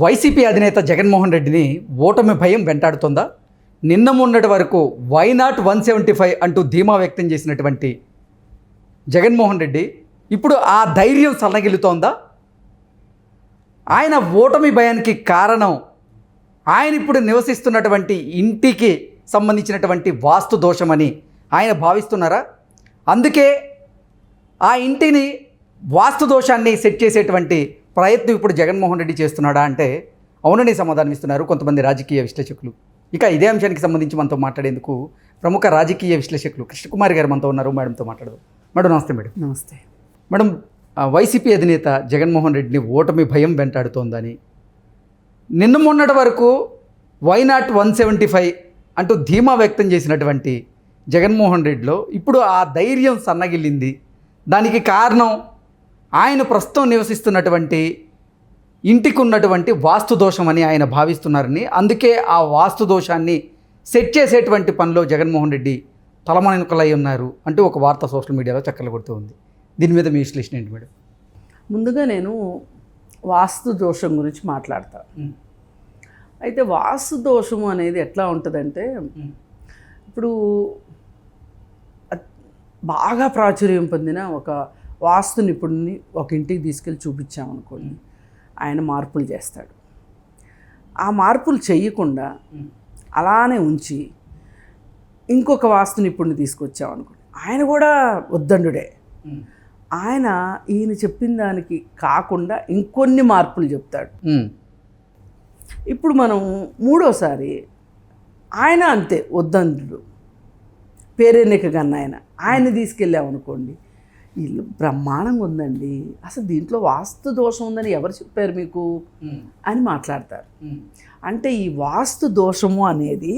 YCP అధినేత జగన్మోహన్ రెడ్డిని ఓటమి భయం వెంటాడుతోందా? నిన్న మొన్నటి వరకు వై నాట్ 175 అంటూ ధీమా వ్యక్తం చేసినటువంటి జగన్మోహన్ రెడ్డి ఇప్పుడు ఆ ధైర్యం సన్నగిల్లుతోందా? ఆయన ఓటమి భయానికి కారణం ఆయన ఇప్పుడు నివసిస్తున్నటువంటి ఇంటికి సంబంధించినటువంటి వాస్తు దోషమని ఆయన భావిస్తున్నారా? అందుకే ఆ ఇంటిని వాస్తు దోషాన్ని సెట్ చేసేటువంటి ప్రయత్నం ఇప్పుడు జగన్మోహన్ రెడ్డి చేస్తున్నాడా అంటే అవునని సమాధానం ఇస్తున్నారు కొంతమంది రాజకీయ విశ్లేషకులు. ఇక ఇదే అంశానికి సంబంధించి మనతో మాట్లాడేందుకు ప్రముఖ రాజకీయ విశ్లేషకులు కృష్ణకుమారి గారు మనతో ఉన్నారు. మేడంతో మాట్లాడదాం. మేడం నమస్తే. మేడం నమస్తే. మేడం, వైసీపీ అధినేత జగన్మోహన్ రెడ్డిని ఓటమి భయం వెంటాడుతోందని నిన్న మొన్నటి వరకు వై నాట్ 175 అంటూ ధీమా వ్యక్తం చేసినటువంటి జగన్మోహన్ రెడ్డిలో ఇప్పుడు ఆ ధైర్యం సన్నగిల్లింది. దానికి కారణం ఆయన ప్రస్తుతం నివసిస్తున్నటువంటి ఇంటికి ఉన్నటువంటి వాస్తు దోషమని ఆయన భావిస్తున్నారని, అందుకే ఆ వాస్తు దోషాన్ని సెట్ చేసేటువంటి పనిలో జగన్మోహన్ రెడ్డి తలమణికలై ఉన్నారు అంటూ ఒక వార్త సోషల్ మీడియాలో చక్కర్లు కొడుతూ ఉంది. దీని మీద మీ విశ్లేషణ ఏంటి మేడం? ముందుగా నేను వాస్తు దోషం గురించి మాట్లాడతా. అయితే వాస్తు దోషము అనేది ఎట్లా ఉంటుందంటే, ఇప్పుడు బాగా ప్రాచుర్యం పొందిన ఒక వాస్తు నిపుణుని ఒక ఇంటికి తీసుకెళ్ళి చూపించామనుకోండి, ఆయన మార్పులు చేస్తాడు. ఆ మార్పులు చేయకుండా అలానే ఉంచి ఇంకొక వాస్తు నిపుణుని తీసుకొచ్చామనుకోండి, ఆయన కూడా వద్దండుడే. ఆయన ఈయన చెప్పిన దానికి కాకుండా ఇంకొన్ని మార్పులు చెప్తాడు. ఇప్పుడు మనం మూడోసారి ఆయన అంతే వద్దండు, పేరెన్నిక కన్నా ఆయన తీసుకెళ్ళామనుకోండి, ఇల్లు బ్రహ్మాండంగా ఉందండి, అసలు దీంట్లో వాస్తు దోషం ఉందని ఎవరు చెప్పారు మీకు అని మాట్లాడతారు. అంటే ఈ వాస్తు దోషము అనేది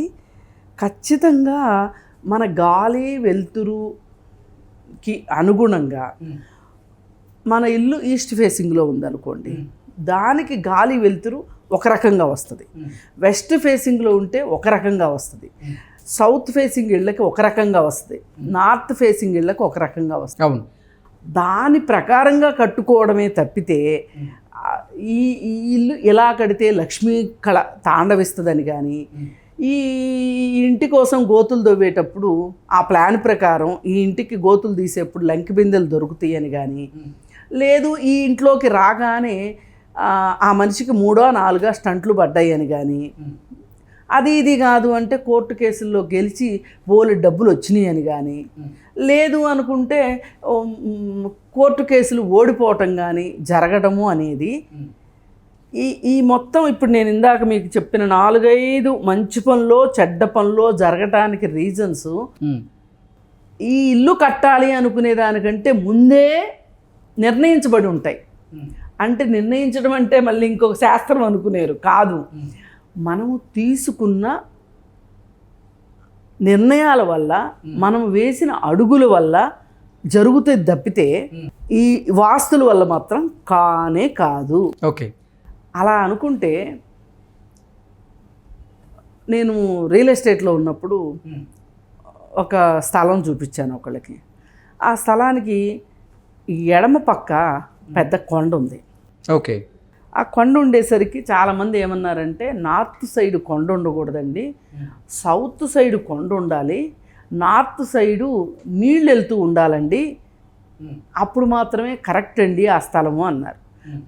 ఖచ్చితంగా మన గాలి వెలుతురుకి అనుగుణంగా, మన ఇల్లు ఈస్ట్ ఫేసింగ్లో ఉందనుకోండి, దానికి గాలి వెలుతురు ఒక రకంగా వస్తుంది. వెస్ట్ ఫేసింగ్లో ఉంటే ఒక రకంగా వస్తుంది. సౌత్ ఫేసింగ్ ఇళ్ళకి ఒక రకంగా వస్తుంది. నార్త్ ఫేసింగ్ ఇళ్ళకి ఒక రకంగా వస్తుంది. అవును. దాని ప్రకారంగా కట్టుకోవడమే తప్పితే ఈ ఇల్లు ఎలా కడితే లక్ష్మీ కళ తాండవిస్తుందని కానీ, ఈ ఇంటి కోసం గోతులు దవ్వేటప్పుడు ఆ ప్లాన్ ప్రకారం ఈ ఇంటికి గోతులు తీసేప్పుడు లంకి బిందెలు దొరుకుతాయి అని కానీ, లేదు ఈ ఇంట్లోకి రాగానే ఆ మనిషికి 3 or 4 స్టంట్లు పడ్డాయి అని కానీ, అది ఇది కాదు అంటే కోర్టు కేసుల్లో గెలిచి బోలెడు డబ్బులు వచ్చినాయి అని కానీ, లేదు అనుకుంటే కోర్టు కేసులు ఓడిపోవటం కానీ జరగడము అనేది ఈ మొత్తం ఇప్పుడు నేను ఇందాక మీకు చెప్పిన 4-5 మంచి పనులు చెడ్డ పనులు జరగటానికి రీజన్స్ ఈ ఇల్లు కట్టాలి అనుకునే దానికంటే ముందే నిర్ణయించబడి ఉంటాయి. అంటే నిర్ణయించడం అంటే మళ్ళీ ఇంకొక శాస్త్రం అనుకునేరు కాదు, మనము తీసుకున్న నిర్ణయాల వల్ల, మనం వేసిన అడుగుల వల్ల జరుగుతుంది తప్పితే ఈ వాస్తుల వల్ల మాత్రం కానే కాదు. ఓకే. అలా అనుకుంటే, నేను రియల్ ఎస్టేట్లో ఉన్నప్పుడు ఒక స్థలం చూపించాను ఒకళ్ళకి. ఆ స్థలానికి ఎడమ పక్క పెద్ద కొండ ఉంది. ఓకే. ఆ కొండ ఉండేసరికి చాలామంది ఏమన్నారంటే, నార్త్ సైడ్ కొండ ఉండకూడదండి, సౌత్ సైడ్ కొండ ఉండాలి, నార్త్ సైడు నీళ్ళు వెళ్తూ ఉండాలండి, అప్పుడు మాత్రమే కరెక్ట్ అండి ఆ స్థలము అన్నారు.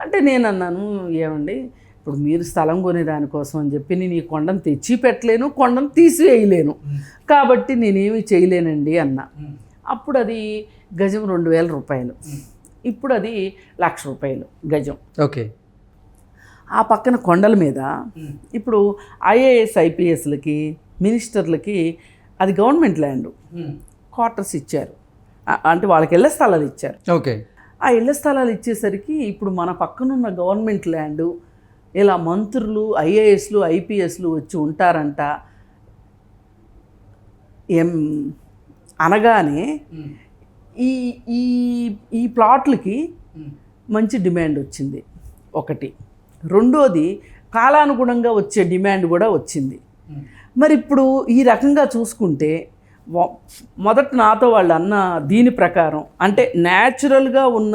అంటే నేను అన్నాను, ఏమండి ఇప్పుడు మీరు స్థలం కొనే దానికోసం అని చెప్పి నేను ఈ కొండను తెచ్చి పెట్టలేను, కొండను తీసివేయలేను, కాబట్టి నేనేమి చేయలేనండి అన్నా. అప్పుడు అది గజం 2000 రూపాయలు, ఇప్పుడు అది 1,00,000 రూపాయలు గజం. ఓకే. ఆ పక్కన కొండల మీద ఇప్పుడు ఐఏఎస్ ఐపీఎస్లకి మినిస్టర్లకి అది గవర్నమెంట్ ల్యాండ్, క్వార్టర్స్ ఇచ్చారు, అంటే వాళ్ళకి ఇళ్ల స్థలాలు ఇచ్చారు. ఓకే. ఆ ఇళ్ల స్థలాలు ఇచ్చేసరికి ఇప్పుడు మన పక్కనున్న గవర్నమెంట్ ల్యాండ్ ఇలా మంత్రులు ఐఏఎస్లు ఐపీఎస్లు వచ్చి ఉంటారంట అనగానే ఈ ఈ ఈ ప్లాట్లకి మంచి డిమాండ్ వచ్చింది ఒకటి. రెండోది కాలానుగుణంగా వచ్చే డిమాండ్ కూడా వచ్చింది. మరి ఇప్పుడు ఈ రకంగా చూసుకుంటే మొదట నాతో వాళ్ళు అన్న దీని ప్రకారం, అంటే న్యాచురల్గా ఉన్న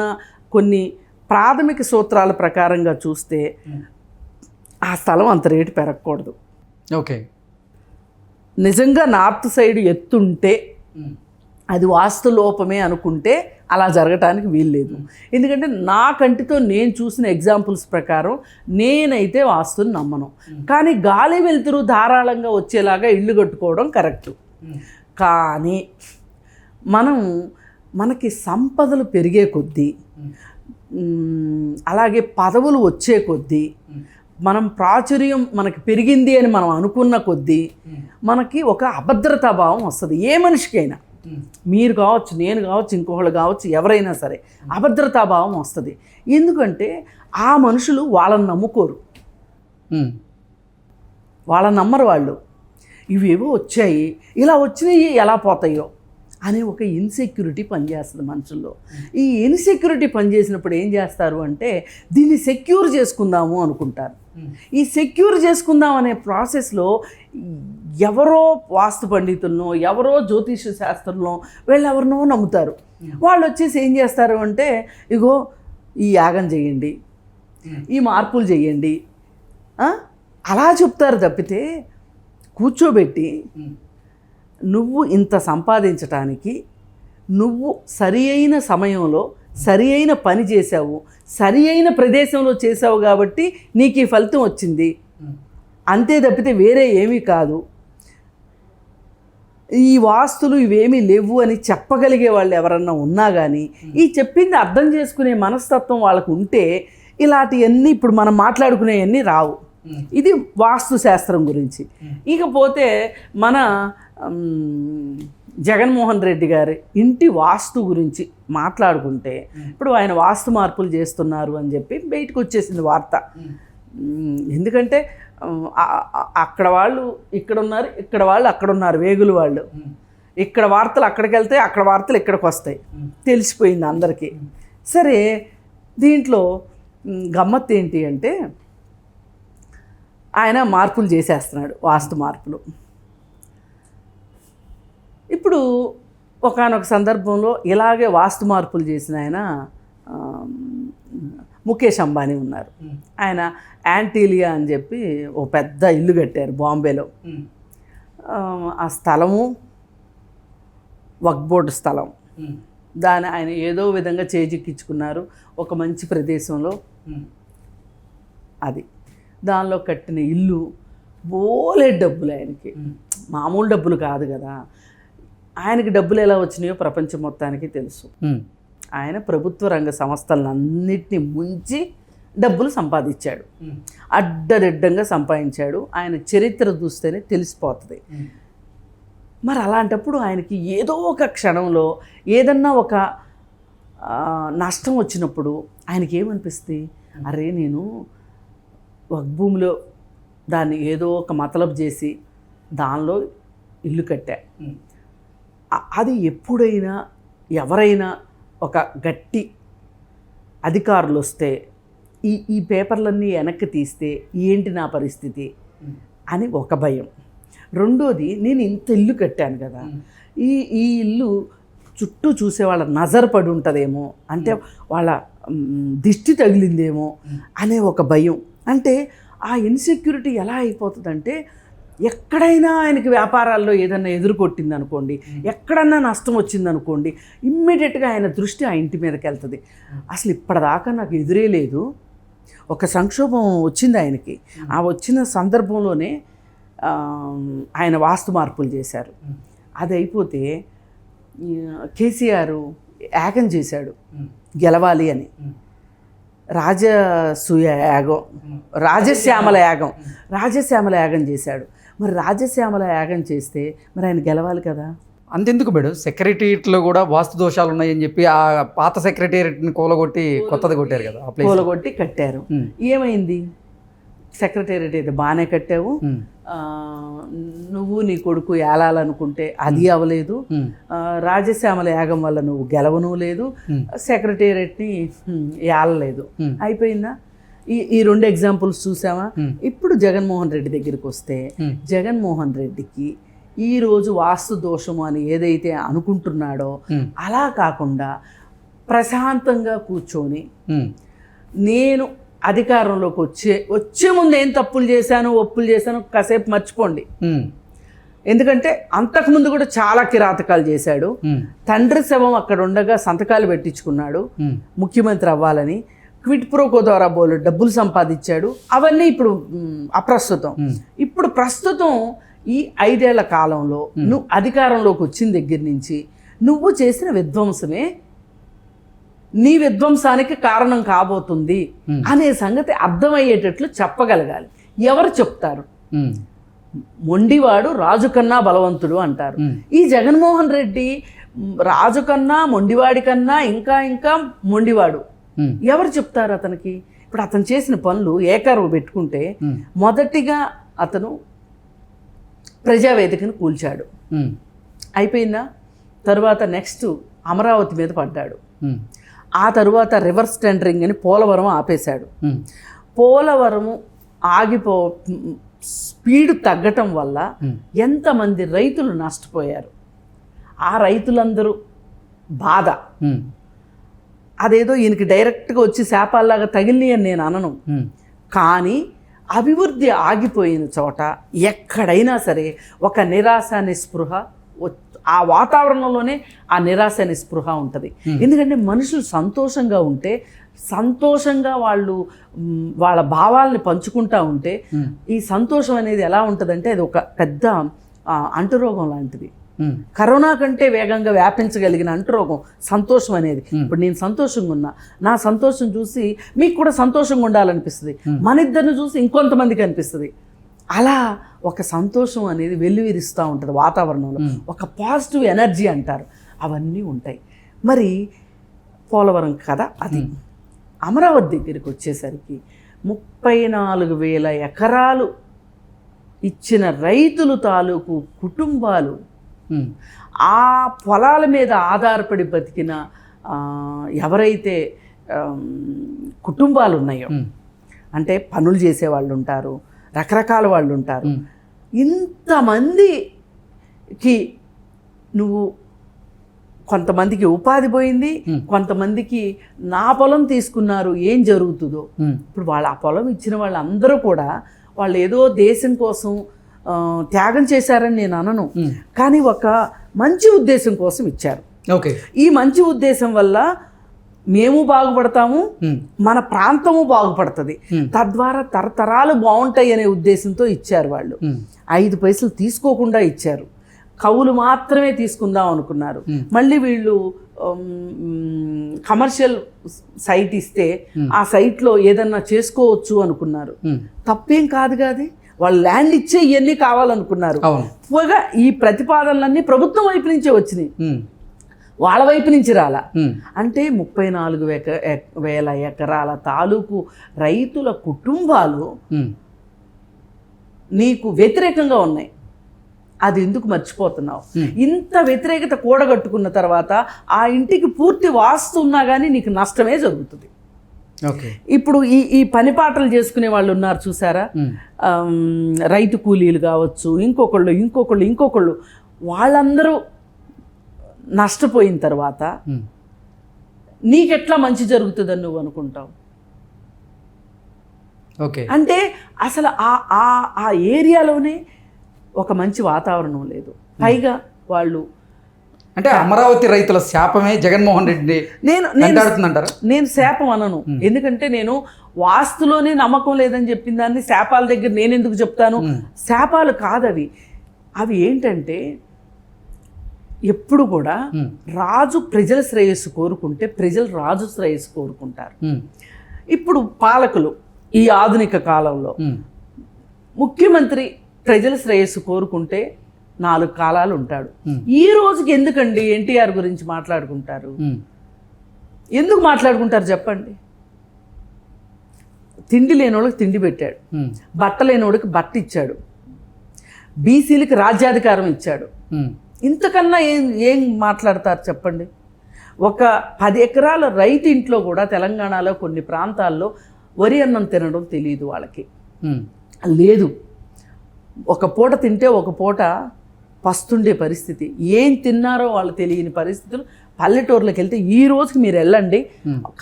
కొన్ని ప్రాథమిక సూత్రాల ప్రకారంగా చూస్తే ఆ స్థలం అంత రేటు పెరగకూడదు. ఓకే. నిజంగా నార్త్ సైడ్ ఎత్తుంటే అది వాస్తు లోపమే అనుకుంటే అలా జరగటానికి వీల్లేదు. ఎందుకంటే నా కంటితో నేను చూసిన ఎగ్జాంపుల్స్ ప్రకారం నేనైతే వాస్తుని నమ్మను. కానీ గాలి వెలుతురు ధారాళంగా వచ్చేలాగా ఇల్లు కట్టుకోవడం కరెక్టు. కానీ మనకి సంపదలు పెరిగే కొద్దీ, అలాగే పదవులు వచ్చే కొద్దీ, మనం ప్రాచుర్యం మనకి పెరిగింది అని మనం అనుకున్న కొద్దీ మనకి ఒక అభద్రతా భావం వస్తుంది. ఏ మనిషికైనా, మీరు కావచ్చు, నేను కావచ్చు, ఇంకొకళ్ళు కావచ్చు, ఎవరైనా సరే అభద్రతా భావం వస్తుంది. ఎందుకంటే ఆ మనుషులు వాళ్ళని నమ్ముకోరు, వాళ్ళని నమ్మరు. వాళ్ళు ఇవేవో వచ్చాయి, ఇలా వచ్చినాయి, ఎలా పోతాయో అనే ఒక ఇన్సెక్యూరిటీ పనిచేస్తుంది మనుషుల్లో. ఈ ఇన్సెక్యూరిటీ పనిచేసినప్పుడు ఏం చేస్తారు అంటే దీన్ని సెక్యూర్ చేసుకుందాము అనుకుంటారు. ఈ సెక్యూర్ చేసుకుందాం అనే ప్రాసెస్లో ఎవరో వాస్తు పండితులను, ఎవరో జ్యోతిష శాస్త్రంలో వీళ్ళెవరినో నమ్ముతారు. వాళ్ళు వచ్చేసి ఏం చేస్తారు అంటే ఇగో ఈ యాగం చేయండి, ఈ మార్పులు చేయండి అలా చెప్తారు తప్పితే కూర్చోబెట్టి నువ్వు ఇంత సంపాదించటానికి నువ్వు సరి అయిన సమయంలో సరి అయిన పని చేసావు, సరి అయిన ప్రదేశంలో చేసావు కాబట్టి నీకు ఈ ఫలితం వచ్చింది, అంతే తప్పితే వేరే ఏమీ కాదు, ఈ వాస్తులు ఇవేమీ లేవు అని చెప్పగలిగే వాళ్ళు ఎవరన్నా ఉన్నా కానీ ఈ చెప్పింది అర్థం చేసుకునే మనస్తత్వం వాళ్ళకు ఉంటే ఇలాంటివన్నీ ఇప్పుడు మనం మాట్లాడుకునేవన్నీ రావు. ఇది వాస్తు శాస్త్రం గురించి. ఇకపోతే మన జగన్మోహన్ రెడ్డి గారి ఇంటి వాస్తు గురించి మాట్లాడుకుంటే ఇప్పుడు ఆయన వాస్తు మార్పులు చేస్తున్నారు అని చెప్పి బయటకు వచ్చేసింది వార్త. ఎందుకంటే అక్కడ వాళ్ళు ఇక్కడ ఉన్నారు, ఇక్కడ వాళ్ళు అక్కడ ఉన్నారు, వేగులు వాళ్ళు. ఇక్కడ వార్తలు అక్కడికి వెళ్తాయి, అక్కడ వార్తలు ఇక్కడికి వస్తాయి, తెలిసిపోయింది అందరికీ. సరే, దీంట్లో గమ్మత్తు ఏంటి అంటే ఆయన మార్పులు చేసేస్తున్నాడు, వాస్తు మార్పులు. ఇప్పుడు ఒకానొక సందర్భంలో ఇలాగే వాస్తు మార్పులు చేసిన ఆయన ముఖేష్ అంబానీ ఉన్నారు. ఆయన యాంటీలియా అని చెప్పి ఓ పెద్ద ఇల్లు కట్టారు బాంబేలో. ఆ స్థలము వక్ఫ్ బోర్డు స్థలం. దాన్ని ఆయన ఏదో విధంగా చేజిక్కించుకున్నారు ఒక మంచి ప్రదేశంలో. అది దానిలో కట్టిన ఇల్లు బోలే డబ్బులు ఆయనకి, మామూలు డబ్బులు కాదు కదా. ఆయనకి డబ్బులు ఎలా వచ్చినాయో ప్రపంచం మొత్తానికి తెలుసు. ఆయన ప్రభుత్వ రంగ సంస్థలన్నింటినీ ముంచి డబ్బులు సంపాదించాడు, అడ్డదిడ్డంగా సంపాదించాడు. ఆయన చరిత్ర చూస్తేనే తెలిసిపోతుంది. మరి అలాంటప్పుడు ఆయనకి ఏదో ఒక క్షణంలో ఏదన్నా ఒక నష్టం వచ్చినప్పుడు ఆయనకి ఏమనిపిస్తుంది, అరే నేను ఒక భూమిలో దాన్ని ఏదో ఒక మతలబు చేసి దానిలో ఇల్లు కట్టా. అది ఎప్పుడైనా ఎవరైనా ఒక గట్టి అధికారులు వస్తే ఈ పేపర్లన్నీ వెనక్కి తీస్తే ఏంటి నా పరిస్థితి అని ఒక భయం. రెండోది, నేను ఇంత ఇల్లు కట్టాను కదా, ఈ ఇల్లు చుట్టూ చూసే వాళ్ళ నజర్ పడి ఉంటుందేమో, అంటే వాళ్ళ దిష్టి తగిలిందేమో అనే ఒక భయం. అంటే ఆ ఇన్సెక్యూరిటీ ఎలా అయిపోతుందంటే ఎక్కడైనా ఆయనకి వ్యాపారాల్లో ఏదన్నా ఎదురుకొట్టింది అనుకోండి, ఎక్కడన్నా నష్టం వచ్చిందనుకోండి, ఇమ్మీడియట్గా ఆయన దృష్టి ఆ ఇంటి మీదకి వెళ్తుంది. అసలు ఇప్పటిదాకా నాకు ఎదురే లేదు, ఒక సంక్షోభం వచ్చింది ఆయనకి. ఆ వచ్చిన సందర్భంలోనే ఆయన వాస్తు మార్పులు చేశారు. అది అయిపోతే కేసీఆర్ యాగం చేశాడు గెలవాలి అని, రాజశ్యామల యాగం చేశాడు. మరి రాజశ్యామల యాగం చేస్తే మరి ఆయన గెలవాలి కదా. అంతెందుకు మేడం, సెక్రటేరియట్లో కూడా వాస్తు దోషాలు ఉన్నాయని చెప్పి ఆ పాత సెక్రటేరియట్ని కూలగొట్టి కొత్తది కొట్టారు కదా, కూలగొట్టి కట్టారు. ఏమైంది? సెక్రటేరియట్ అయితే బాగానే కట్టావు, నువ్వు నీ కొడుకు ఏలాలనుకుంటే అది అవ్వలేదు, రాజశ్యామల యాగం వల్ల నువ్వు గెలవను లేదు, సెక్రటేరియట్ని ఏలలేదు, అయిపోయిందా? ఈ రెండు ఎగ్జాంపుల్స్ చూసావా. ఇప్పుడు జగన్మోహన్ రెడ్డి దగ్గరికి వస్తే జగన్మోహన్ రెడ్డికి ఈరోజు వాస్తు దోషము అని ఏదైతే అనుకుంటున్నాడో అలా కాకుండా ప్రశాంతంగా కూర్చొని నేను అధికారంలోకి వచ్చే ముందు ఏం తప్పులు చేశాను ఒప్పులు చేశాను కాసేపు మర్చిపోండి. ఎందుకంటే అంతకుముందు కూడా చాలా కిరాతకాలు చేశాడు. తండ్రి శవం అక్కడ ఉండగా సంతకాలు పెట్టించుకున్నాడు ముఖ్యమంత్రి అవ్వాలని. క్విట్ ప్రోకో ద్వారా డబ్బులు సంపాదించాడు. అవన్నీ ఇప్పుడు అప్రస్తుతం. ఇప్పుడు ప్రస్తుతం ఈ 5 ఏళ్ల కాలంలో నువ్వు అధికారంలోకి వచ్చిన దగ్గర నుంచి నువ్వు చేసిన విధ్వంసమే నీ విధ్వంసానికి కారణం కాబోతుంది అనే సంగతి అర్థమయ్యేటట్లు చెప్పగలగాలి. ఎవరు చెప్తారు? మొండివాడు రాజు కన్నా బలవంతుడు అంటారు. ఈ జగన్మోహన్ రెడ్డి రాజు కన్నా మొండివాడి కన్నా ఇంకా ఇంకా మొండివాడు. ఎవరు చెప్తారు అతనికి? ఇప్పుడు అతను చేసిన పనులు ఏకరువు పెట్టుకుంటే మొదటిగా అతను ప్రజావేదికను కూల్చాడు, అయిపోయిందా? తర్వాత నెక్స్ట్ అమరావతి మీద పడ్డాడు. ఆ తరువాత రివర్స్ టెండరింగ్ అని పోలవరం ఆపేశాడు. పోలవరము స్పీడ్ తగ్గటం వల్ల ఎంతమంది రైతులు నష్టపోయారు. ఆ రైతులందరూ బాధ. అదేదో ఈయనకి డైరెక్ట్గా వచ్చి శాపాల్లాగా తగిలినాయి అని నేను అనను, కానీ అభివృద్ధి ఆగిపోయిన చోట ఎక్కడైనా సరే ఒక నిరాశ నిస్పృహ, ఆ వాతావరణంలోనే ఆ నిరాశ నిస్పృహ ఉంటుంది. ఎందుకంటే మనుషులు సంతోషంగా ఉంటే, సంతోషంగా వాళ్ళ భావాల్ని పంచుకుంటూ ఉంటే ఈ సంతోషం అనేది ఎలా ఉంటుందంటే అది ఒక పెద్ద అంటురోగం లాంటిది. కరోనా కంటే వేగంగా వ్యాపించగలిగిన అంటురోగం సంతోషం అనేది. ఇప్పుడు నేను సంతోషంగా ఉన్నా, నా సంతోషం చూసి మీకు కూడా సంతోషంగా ఉండాలనిపిస్తుంది, మన ఇద్దరిని చూసి ఇంకొంతమందికి అనిపిస్తుంది. అలా ఒక సంతోషం అనేది వెల్లువిరుస్తూ ఉంటుంది వాతావరణంలో, ఒక పాజిటివ్ ఎనర్జీ అంటారు, అవన్నీ ఉంటాయి. మరి పోలవరం కథ అది. అమరావతి దగ్గరికి వచ్చేసరికి 34,000 ఎకరాలు ఇచ్చిన రైతులు తాలూకు కుటుంబాలు, ఆ పొలాల మీద ఆధారపడి బతికిన ఎవరైతే కుటుంబాలు ఉన్నాయో, అంటే పనులు చేసేవాళ్ళు ఉంటారు, రకరకాల వాళ్ళు ఉంటారు, ఇంతమందికి నువ్వు కొంతమందికి ఉపాధి పోయింది, కొంతమందికి నా పొలం తీసుకున్నారు, ఏం జరుగుతుందో. ఇప్పుడు వాళ్ళు ఆ పొలం ఇచ్చిన వాళ్ళందరూ కూడా వాళ్ళు ఏదో దేశం కోసం త్యాగం చేశారని నేను అనను, కానీ ఒక మంచి ఉద్దేశం కోసం ఇచ్చారు. ఓకే, ఈ మంచి ఉద్దేశం వల్ల మేము బాగుపడతాము, మన ప్రాంతము బాగుపడుతుంది, తద్వారా తరతరాలు బాగుంటాయి అనే ఉద్దేశంతో ఇచ్చారు. వాళ్ళు 5 పైసలు తీసుకోకుండా ఇచ్చారు, కవులు మాత్రమే తీసుకుందాం అనుకున్నారు. మళ్ళీ వీళ్ళు కమర్షియల్ సైట్ ఇస్తే ఆ సైట్లో ఏదన్నా చేసుకోవచ్చు అనుకున్నారు. తప్పేం కాదు కాదు, వాళ్ళు ల్యాండ్ ఇచ్చే ఇవన్నీ కావాలనుకున్నారు. పోగా ఈ ప్రతిపాదనలన్నీ ప్రభుత్వం వైపు నుంచే వచ్చినాయి, వాళ్ళ వైపు నుంచి రాలా. అంటే 34,000 ఎకరాల తాలూకు రైతుల కుటుంబాలు నీకు వ్యతిరేకంగా ఉన్నాయి. అది ఎందుకు మర్చిపోతున్నావు? ఇంత వ్యతిరేకత కూడగట్టుకున్న తర్వాత ఆ ఇంటికి పూర్తి వాస్తు ఉన్నా కానీ నీకు నష్టమే జరుగుతుంది. ఇప్పుడు ఈ పని పాటలు చేసుకునే వాళ్ళు ఉన్నారు చూసారా, రైతు కూలీలు కావచ్చు, ఇంకొకళ్ళు వాళ్ళందరూ నష్టపోయిన తర్వాత నీకెట్లా మంచి జరుగుతుందని నువ్వు అనుకుంటావు? అంటే అసలు ఆ ఏరియాలోనే ఒక మంచి వాతావరణం లేదు. పైగా వాళ్ళు అంటే అమరావతి రైతుల శాపమే జగన్మోహన్ రెడ్డి నేను శాపం అనను, ఎందుకంటే నేను వాస్తులోనే నమ్మకం లేదని చెప్పిన దాన్ని శాపాల దగ్గర నేను ఎందుకు చెప్తాను? శాపాలు కాదవి. అవి ఏంటంటే ఎప్పుడు కూడా రాజు ప్రజల శ్రేయస్సు కోరుకుంటే ప్రజలు రాజు శ్రేయస్సు కోరుకుంటారు. ఇప్పుడు పాలకులు ఈ ఆధునిక కాలంలో ముఖ్యమంత్రి ప్రజల శ్రేయస్సు కోరుకుంటే 4 కాలాలు ఉంటాడు. ఈ రోజుకి ఎందుకండి ఎన్టీఆర్ గురించి మాట్లాడుకుంటారు? ఎందుకు మాట్లాడుకుంటారు చెప్పండి? తిండి లేనోళ్ళకి తిండి పెట్టాడు, బట్ట లేనోడికి బట్ట ఇచ్చాడు, బీసీలకి రాజ్యాధికారం ఇచ్చాడు. ఇంతకన్నా ఏం మాట్లాడతారు చెప్పండి? ఒక 10 ఎకరాల రైతు ఇంట్లో కూడా తెలంగాణలో కొన్ని ప్రాంతాల్లో వరి అన్నం తినడం తెలియదు వాళ్ళకి, లేదు. ఒక పూట తింటే ఒక పూట పస్తుండే పరిస్థితి, ఏం తిన్నారో వాళ్ళు తెలియని పరిస్థితులు. పల్లెటూర్లకు వెళ్తే ఈ రోజుకి మీరు వెళ్ళండి,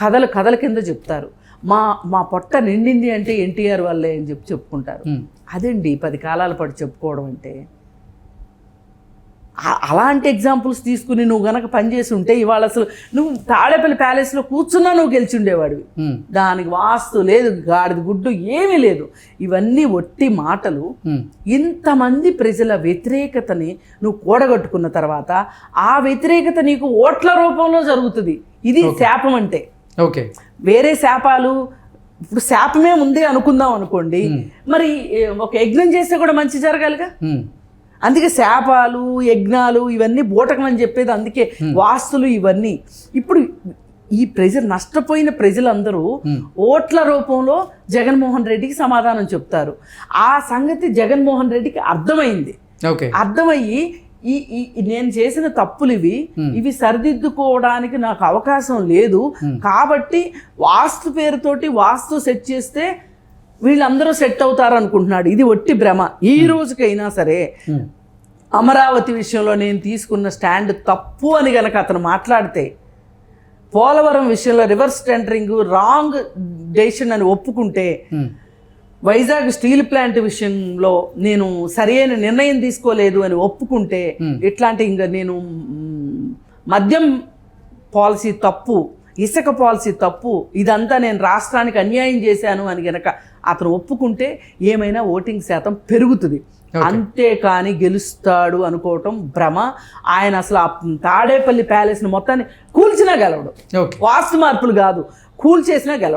కథల కింద చెప్తారు. మా పొట్ట నిండింది అంటే ఎన్టీఆర్ వల్లే అని చెప్పుకుంటారు. ఉమ్. అదండి 10 కాలాల పాటు చెప్పుకోవడం అంటే. అలాంటి ఎగ్జాంపుల్స్ తీసుకుని నువ్వు గనక పనిచేసి ఉంటే ఇవాళ అసలు నువ్వు తాడేపల్లి ప్యాలెస్లో కూర్చున్నా నువ్వు గెలిచి ఉండేవాడివి. ఉమ్. దానికి వాస్తు లేదు, గాడిద గుడ్డు ఏమీ లేదు. ఇవన్నీ ఒట్టి మాటలు. ఉమ్. ఇంతమంది ప్రజల వ్యతిరేకతని నువ్వు కూడగట్టుకున్న తర్వాత ఆ వ్యతిరేకత నీకు ఓట్ల రూపంలో జరుగుతుంది. ఇది శాపం అంటే. ఓకే. వేరే శాపాలు ఇప్పుడు శాపమే ఉంది అనుకుందాం అనుకోండి, మరి ఒక యజ్ఞం చేస్తే కూడా మంచి జరగాలిగా. ఉమ్. అందుకే శాపాలు యజ్ఞాలు ఇవన్నీ బూటకం అని చెప్పేది. అందుకే వాస్తులు ఇవన్నీ. ఇప్పుడు ఈ నష్టపోయిన ప్రజలందరూ ఓట్ల రూపంలో జగన్మోహన్ రెడ్డికి సమాధానం చెప్తారు. ఆ సంగతి జగన్మోహన్ రెడ్డికి అర్థమైంది. ఓకే. అర్థమయ్యి నేను చేసిన తప్పులు ఇవి సరిదిద్దుకోవడానికి నాకు అవకాశం లేదు కాబట్టి వాస్తు పేరుతోటి వాస్తు సెట్ చేస్తే వీళ్ళందరూ సెట్ అవుతారు అనుకుంటున్నాడు. ఇది ఒట్టి భ్రమ. ఈ రోజుకైనా సరే అమరావతి విషయంలో నేను తీసుకున్న స్టాండ్ తప్పు అని గనక అతను మాట్లాడితే, పోలవరం విషయంలో రివర్స్ టెండరింగ్ రాంగ్ డెసిషన్ అని ఒప్పుకుంటే, వైజాగ్ స్టీల్ ప్లాంట్ విషయంలో నేను సరైన నిర్ణయం తీసుకోలేదు అని ఒప్పుకుంటే, ఇట్లాంటి ఇంకా నేను మద్యం పాలసీ తప్పు, ఇసుక పాలసీ తప్పు, ఇదంతా నేను రాష్ట్రానికి అన్యాయం చేశాను అని గనక అతను ఒప్పుకుంటే ఏమైనా ఓటింగ్ శాతం పెరుగుతుంది. అంతేకాని గెలుస్తాడు అనుకోవటం భ్రమ. ఆయన అసలు ఆ తాడేపల్లి ప్యాలెస్ని మొత్తాన్ని కూల్చినా గెలవడు. వాస్తు మార్పులు కాదు, కూల్చేసినా గెలవడు.